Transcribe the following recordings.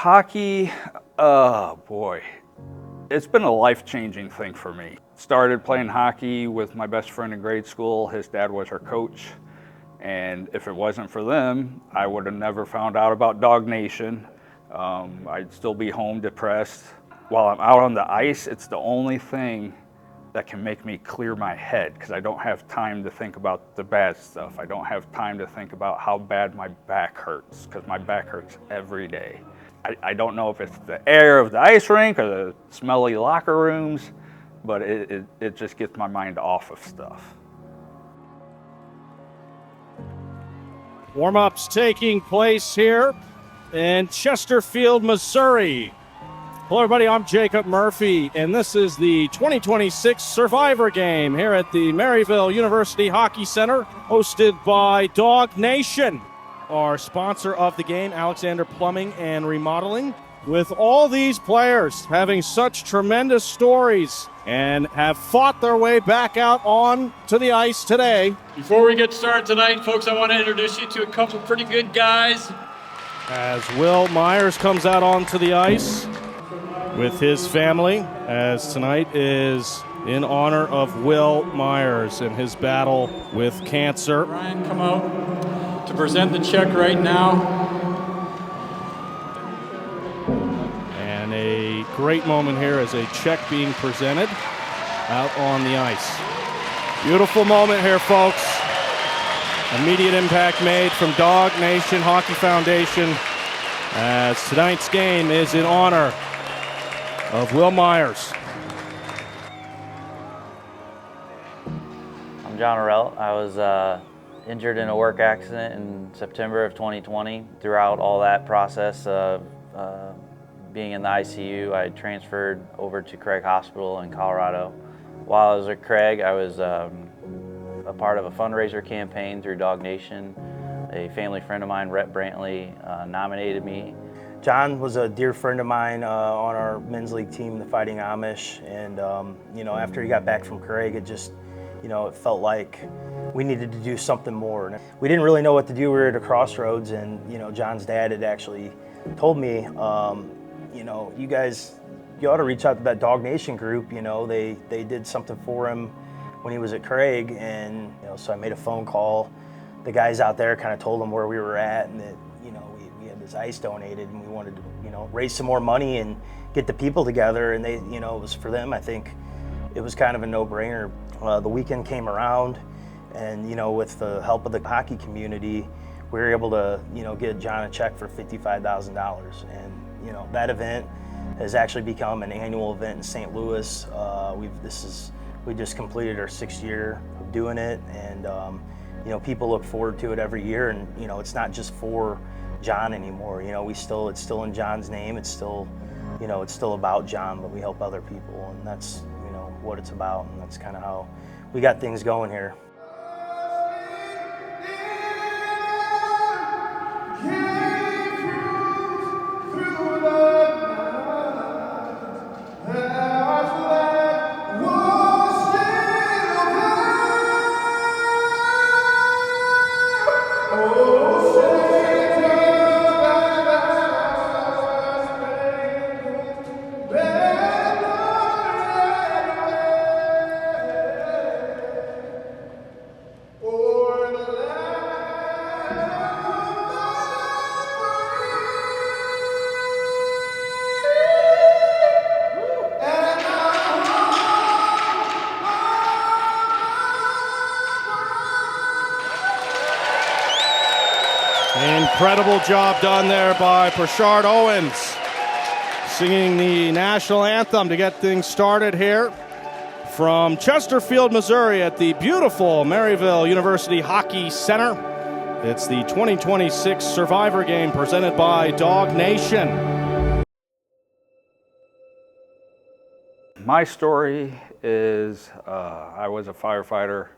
Hockey, oh boy, it's been a life-changing thing for me. Started playing hockey with my best friend in grade school. His dad was our coach. And if it wasn't for them, I would have never found out about DAWG Nation. I'd still be home depressed. While I'm out on the ice, it's the only thing that can make me clear my head, because I don't have time to think about the bad stuff. I don't have time to think about how bad my back hurts, because my back hurts every day. I don't know if it's the air of the ice rink or the smelly locker rooms, but it just gets my mind off of stuff. Warm-ups taking place here in Chesterfield, Missouri. Hello everybody, I'm Jacob Murphy, and this is the 2026 Survivor Game here at the Maryville University Hockey Center, hosted by DAWG Nation. Our sponsor of the game, Alexander Plumbing and Remodeling. With all these players having such tremendous stories and have fought their way back out on to the ice today. Before we get started tonight, folks, I want to introduce you to a couple of pretty good guys. As Will Myers comes out onto the ice with his family, as tonight is in honor of Will Myers and his battle with cancer. Ryan, come out to present the check right now. And a great moment here as a check being presented out on the ice. Beautiful moment here, folks. Immediate impact made from DAWG Nation Hockey Foundation, as tonight's game is in honor of Will Myers. I'm John Orelt. I was injured in a work accident in September of 2020. Throughout all that process of being in the ICU, I transferred over to Craig Hospital in Colorado. While I was at Craig, I was a part of a fundraiser campaign through DAWG Nation. A family friend of mine, Rhett Brantley, nominated me. John was a dear friend of mine on our men's league team, the Fighting Amish, and after he got back from Craig, it just, it felt like we needed to do something more. We didn't really know what to do. We were at a crossroads, and John's dad had actually told me, you guys, you ought to reach out to that DAWG Nation group. They did something for him when he was at Craig, and so I made a phone call. The guys out there kind of told him where we were at, and that we had this ice donated, and we wanted to raise some more money and get the people together. And they, it was for them. I think it was kind of a no-brainer. The weekend came around, and with the help of the hockey community, we were able to get John a check for $55,000, and that event has actually become an annual event in St. Louis. We just completed our 6th year of doing it, and people look forward to it every year. And it's not just for John anymore. It's still in John's name. It's still about John, but we help other people, and that's what it's about, and that's kind of how we got things going here. Incredible job done there by Pershard Owens, singing the national anthem to get things started here from Chesterfield, Missouri at the beautiful Maryville University Hockey Center. It's the 2026 Survivor Game presented by DAWG Nation. My story is I was a firefighter,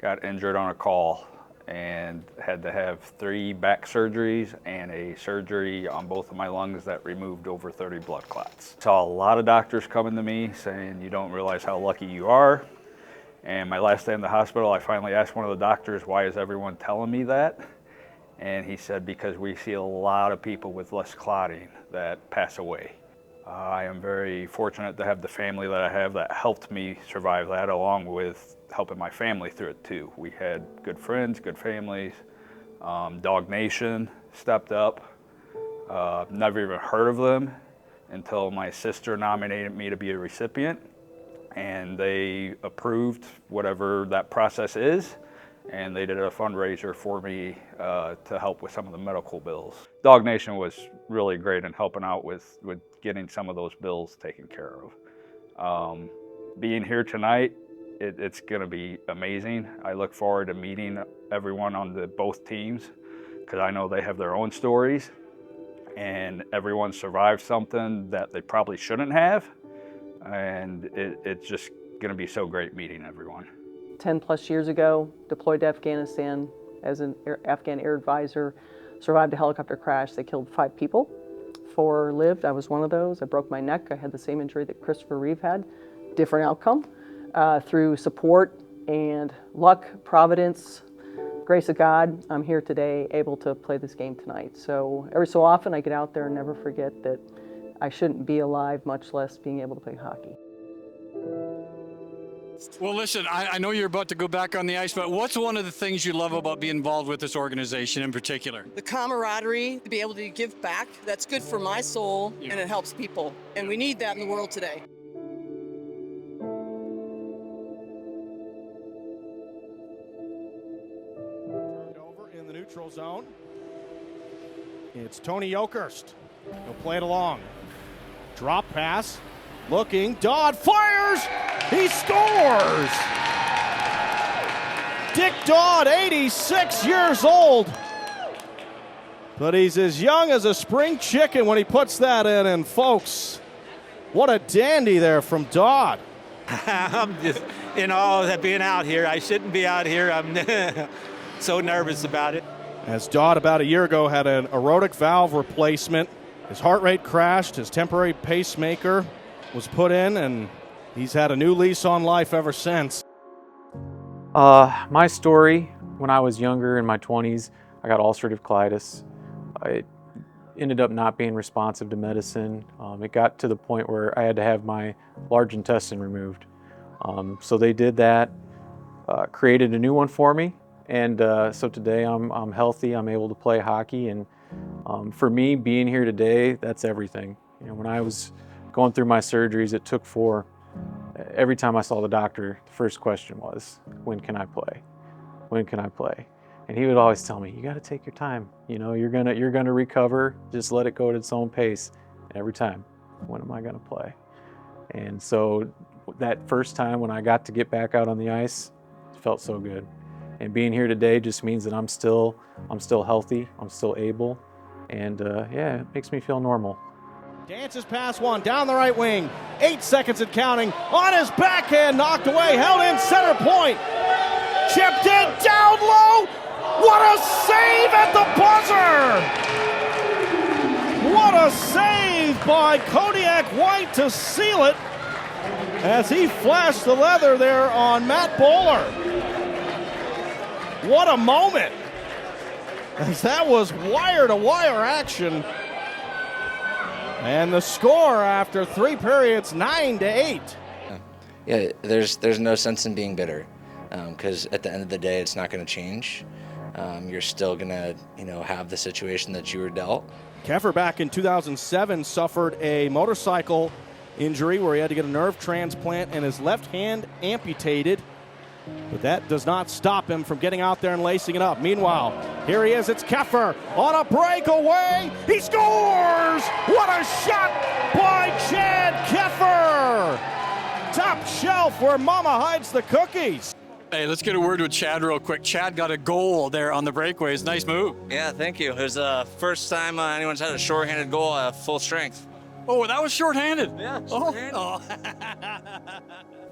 got injured on a call, and had to have 3 back surgeries and a surgery on both of my lungs that removed over 30 blood clots. Saw a lot of doctors coming to me saying, you don't realize how lucky you are. And my last day in the hospital, I finally asked one of the doctors, why is everyone telling me that? And he said, because we see a lot of people with less clotting that pass away. I am very fortunate to have the family that I have that helped me survive that, along with helping my family through it too. We had good friends, good families. DAWG Nation stepped up. Never even heard of them until my sister nominated me to be a recipient, and they approved whatever that process is, and they did a fundraiser for me to help with some of the medical bills. DAWG Nation was really great in helping out with getting some of those bills taken care of. Being here tonight, it's going to be amazing. I look forward to meeting everyone on both teams, because I know they have their own stories, and everyone survived something that they probably shouldn't have, and it's just going to be so great meeting everyone. 10 plus years ago, deployed to Afghanistan as an Afghan air advisor, survived a helicopter crash that killed 5 people. 4 lived. I was one of those. I broke my neck. I had the same injury that Christopher Reeve had. Different outcome. Through support and luck, providence, grace of God, I'm here today able to play this game tonight. So every so often I get out there and never forget that I shouldn't be alive, much less being able to play hockey. Well, listen, I know you're about to go back on the ice, but what's one of the things you love about being involved with this organization in particular? The camaraderie, to be able to give back, that's good for my soul, and it helps people. And we need that in the world today. Turned over in the neutral zone. It's Tony Yokerst. He'll play it along. Drop pass. Looking. Dodd fires. He scores. Dick Dodd, 86 years old. But he's as young as a spring chicken when he puts that in. And folks, what a dandy there from Dodd. I'm just in awe of being out here. I shouldn't be out here. I'm so nervous about it. As Dodd about a year ago had an aortic valve replacement, his heart rate crashed, his temporary pacemaker was put in, and he's had a new lease on life ever since. My story, when I was younger in my 20s, I got ulcerative colitis. I ended up not being responsive to medicine. It got to the point where I had to have my large intestine removed. So they did that, created a new one for me, and so today I'm healthy, I'm able to play hockey, and for me, being here today, that's everything. You know, when I was going through my surgeries, it took every time I saw the doctor, the first question was, when can I play? When can I play? And he would always tell me, you got to take your time. You know, you're gonna recover. Just let it go at its own pace. And every time, when am I gonna play? And so that first time when I got to get back out on the ice, it felt so good. And being here today just means that I'm still healthy. I'm still able, and yeah, it makes me feel normal. Dances past one, down the right wing. 8 seconds and counting. On his backhand, knocked away, held in center point. Chipped in, down low. What a save at the buzzer! What a save by Kodiak White to seal it as he flashed the leather there on Matt Bowler. What a moment! As that was wire-to-wire action. And the score after 3 periods, 9-8. Yeah, there's no sense in being bitter, because at the end of the day, it's not going to change. You're still going to, have the situation that you were dealt. Keffer back in 2007 suffered a motorcycle injury where he had to get a nerve transplant and his left hand amputated. But that does not stop him from getting out there and lacing it up. Meanwhile, here he is. It's Keffer on a breakaway. He scores! What a shot by Chad Keffer! Top shelf where Mama hides the cookies. Hey, let's get a word with Chad real quick. Chad got a goal there on the breakaways. Nice move. Yeah, thank you. It was the first time anyone's had a shorthanded goal at full strength. Oh, that was shorthanded. Yeah, shorthanded. Oh.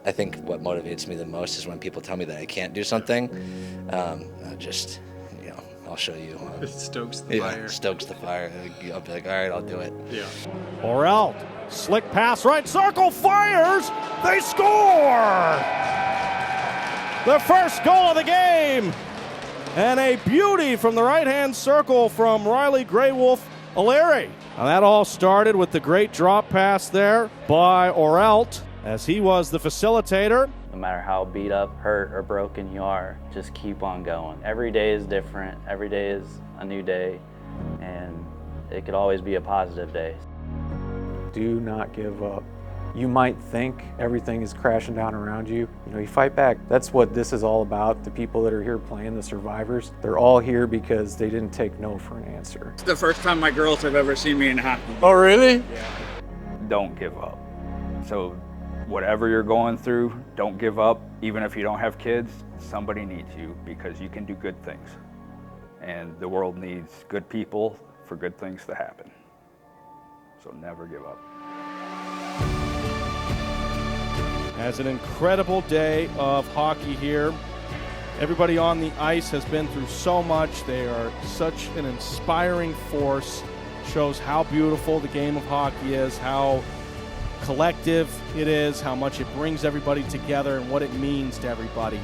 I think what motivates me the most is when people tell me that I can't do something. I'll show you. It stokes the fire. Stokes the fire. I'll be like, all right, I'll do it. Yeah. Orelt, slick pass, right circle, fires. They score! The first goal of the game And a beauty from the right-hand circle from Riley Grey Wolf O'Leary. Now that all started with the great drop pass there by Orelt, as he was the facilitator. No matter how beat up, hurt, or broken you are, just keep on going. Every day is different. Every day is a new day, and it could always be a positive day. Do not give up. You might think everything is crashing down around you. You fight back. That's what this is all about. The people that are here playing, the survivors, they're all here because they didn't take no for an answer. It's the first time my girls have ever seen me in hockey. Oh, really? Yeah. Don't give up. So whatever you're going through, don't give up. Even if you don't have kids, somebody needs you because you can do good things. And the world needs good people for good things to happen. So never give up. As an incredible day of hockey here. Everybody on the ice has been through so much. They are such an inspiring force. Shows how beautiful the game of hockey is, how collective it is, how much it brings everybody together and what it means to everybody.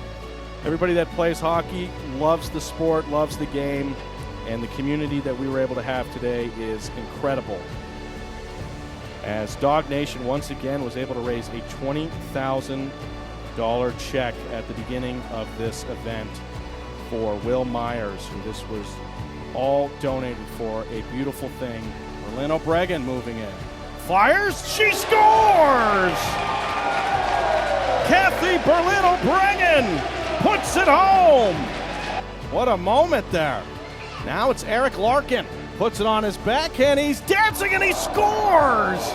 Everybody that plays hockey loves the sport, loves the game, and the community that we were able to have today is incredible. As DAWG Nation once again was able to raise a $20,000 check at the beginning of this event for Will Myers, who this was all donated for, a beautiful thing. Berlin O'Bregan moving in. Fires, she scores! Kathy Berlin O'Bregan puts it home! What a moment there. Now it's Eric Larkin. Puts it on his backhand, he's dancing and he scores!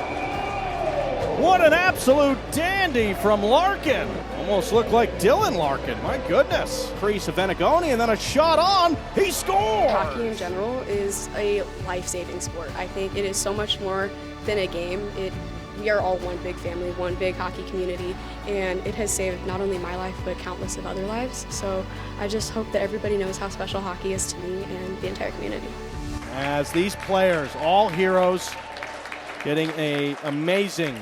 What an absolute dandy from Larkin. Almost looked like Dylan Larkin, my goodness. Crease of Venegoni and then a shot on, he scores! Hockey in general is a life-saving sport. I think it is so much more than a game. We are all one big family, one big hockey community, and it has saved not only my life, but countless of other lives. So I just hope that everybody knows how special hockey is to me and the entire community. As these players, all heroes, getting an amazing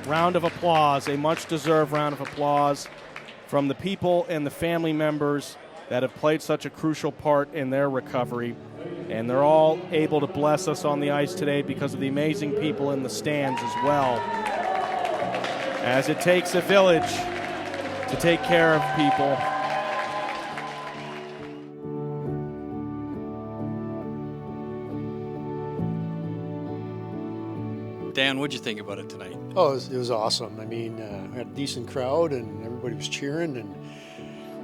round of applause, a much-deserved round of applause from the people and the family members that have played such a crucial part in their recovery. And they're all able to bless us on the ice today because of the amazing people in the stands as well. As it takes a village to take care of people. Dan, what'd you think about it tonight? Oh, it was awesome. I mean, we had a decent crowd and everybody was cheering and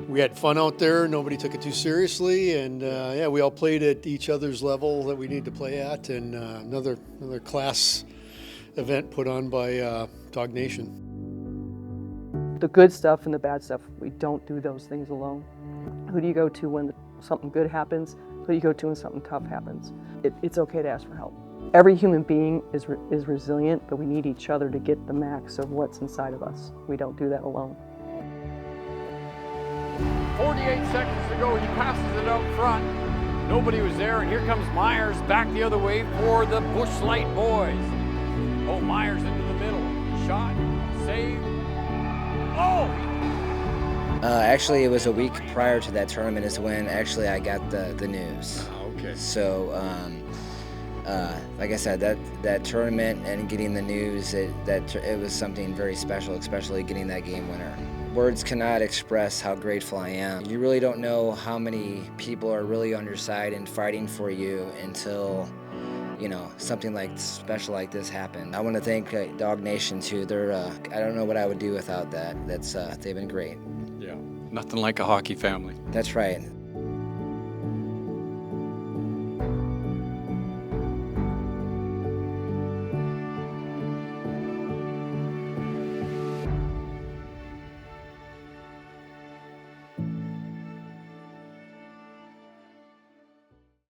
we had fun out there. Nobody took it too seriously, and yeah, we all played at each other's level that we need to play at, and another class event put on by DAWG Nation. The good stuff and the bad stuff, we don't do those things alone. Who do you go to when something good happens? Who do you go to when something tough happens? It's okay to ask for help. Every human being is resilient, but we need each other to get the max of what's inside of us. We don't do that alone. 48 seconds to go, he passes it out front. Nobody was there, and here comes Myers back the other way for the Busch Light boys. Oh, Myers into the middle. Shot, save. Oh! Actually, it was a week prior to that tournament is when actually I got the news. Oh, okay. So, like I said, that tournament and getting the news, it was something very special, especially getting that game winner. Words cannot express how grateful I am. You really don't know how many people are really on your side and fighting for you until, you know, something like special like this happened. I want to thank DAWG Nation too. They're I don't know what I would do without that. They've been great. Yeah, nothing like a hockey family. That's right.